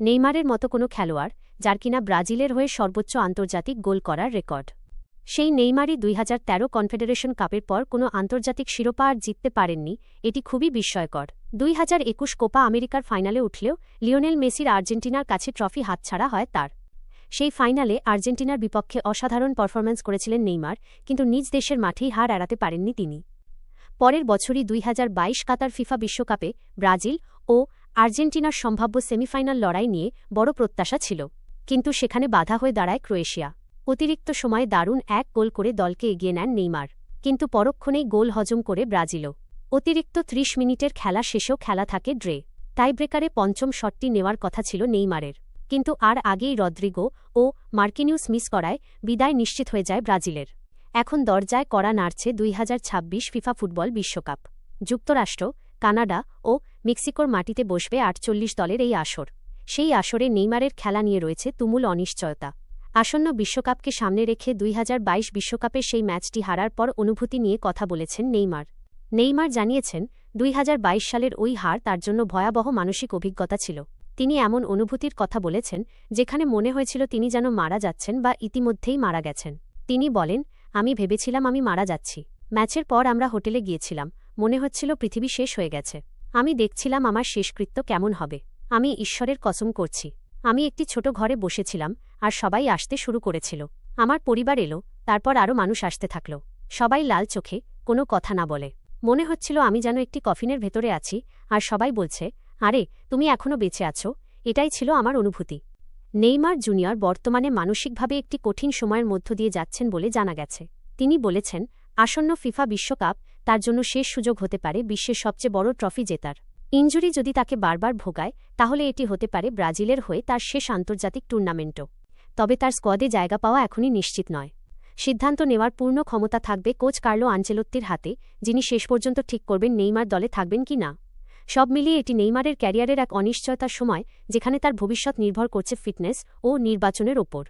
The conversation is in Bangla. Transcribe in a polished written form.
নেইমারের মতো কোনো খেলোয়াড় যার কিনা ব্রাজিলের হয়ে সর্বোচ্চ আন্তর্জাতিক গোল করার রেকর্ড। সেই নেইমারই 2013 কনফেডারেশন কাপের পর কোনো আন্তর্জাতিক শিরোপা আর জিততে পারেননি, এটি খুবই বিস্ময়কর। 2021 কোপা আমেরিকার ফাইনালে উঠলেও লিওনেল মেসির আর্জেন্টিনার কাছে ট্রফি হাতছাড়া হয় তার। সেই ফাইনালে আর্জেন্টিনার বিপক্ষে অসাধারণ পারফরম্যান্স করেছিলেন নেইমার, কিন্তু নিজ দেশের মাঠেই হার এড়াতে পারেননি তিনি। পরের বছরই 2022 কাতার ফিফা বিশ্বকাপে ব্রাজিল ও আর্জেন্টিনার সম্ভাব্য সেমিফাইনাল লড়াই নিয়ে বড় প্রত্যাশা ছিল, কিন্তু সেখানে বাধা হয়ে দাঁড়ায় ক্রোয়েশিয়া। অতিরিক্ত সময়ে দারুণ এক গোল করে দলকে এগিয়ে নেন নেইমার, কিন্তু পরক্ষণেই গোল হজম করে ব্রাজিলও। অতিরিক্ত 30 মিনিটের খেলা শেষেও খেলা থাকে ড্রে। টাইব্রেকারে পঞ্চম শটটি নেওয়ার কথা ছিল নেইমারের, কিন্তু আর আগেই রদ্রিগো ও মার্কিনিউস মিস করায় বিদায় নিশ্চিত হয়ে যায় ব্রাজিলের। এখন দরজায় কড়া নাড়ছে 2026 ফিফা ফুটবল বিশ্বকাপ। যুক্তরাষ্ট্র, কানাডা ও মেক্সিকোর মাটিতে বসবে 48 দলের এই আসর। সেই আসরে নেইমারের খেলা নিয়ে রয়েছে তুমুল অনিশ্চয়তা। আসন্ন বিশ্বকাপকে সামনে রেখে 2022 বিশ্বকাপের সেই ম্যাচটি হারার পর অনুভূতি নিয়ে কথা বলেছেন নেইমার। নেইমার জানিয়েছেন, 2022 সালের ওই হার তার জন্য ভয়াবহ মানসিক অভিজ্ঞতা ছিল। তিনি এমন অনুভূতির কথা বলেছেন যেখানে মনে হয়েছিল তিনি যেন মারা যাচ্ছেন বা ইতিমধ্যেই মারা গেছেন। তিনি বলেন, আমি ভেবেছিলাম আমি মারা যাচ্ছি। ম্যাচের পর আমরা হোটেলে গিয়েছিলাম, মনে হচ্ছিল পৃথিবী শেষ হয়ে গেছে। আমি দেখছিলাম আমার শেষকৃত্য কেমন হবে। আমি ঈশ্বরের কসম করছি, আমি একটি ছোট ঘরে বসেছিলাম আর সবাই আসতে শুরু করেছিল। আমার পরিবার এলো, তারপর আরও মানুষ আসতে থাকল। সবাই লাল চোখে, কোনো কথা না বলে। মনে হচ্ছিল আমি যেন একটি কফিনের ভেতরে আছি আর সবাই বলছে, আরে তুমি এখনও বেঁচে আছো। এটাই ছিল আমার অনুভূতি। নেইমার জুনিয়র বর্তমানে মানসিকভাবে একটি কঠিন সময়ের মধ্য দিয়ে যাচ্ছেন বলে জানা গেছে। তিনি বলেছেন, আসন্ন ফিফা বিশ্বকাপ তার জন্য শেষ সুযোগ হতে পারে বিশ্বের সবচেয়ে বড় ট্রফি জেতার। ইনজুরি যদি তাকে বারবার ভোগায় তাহলে এটি হতে পারে ব্রাজিলের হয়ে তার শেষ আন্তর্জাতিক টুর্নামেন্টও। তবে তার স্কোয়াডে জায়গা পাওয়া এখনই নিশ্চিত নয়। সিদ্ধান্ত নেওয়ার পূর্ণ ক্ষমতা থাকবে কোচ কার্লো আনচেলোত্তির হাতে, যিনি শেষ পর্যন্ত ঠিক করবেন নেইমার দলে থাকবেন কি না। সব মিলিয়ে এটি নেইমারের ক্যারিয়ারের এক অনিশ্চয়তার সময়, যেখানে তার ভবিষ্যৎ নির্ভর করছে ফিটনেস ও নির্বাচনের ওপর।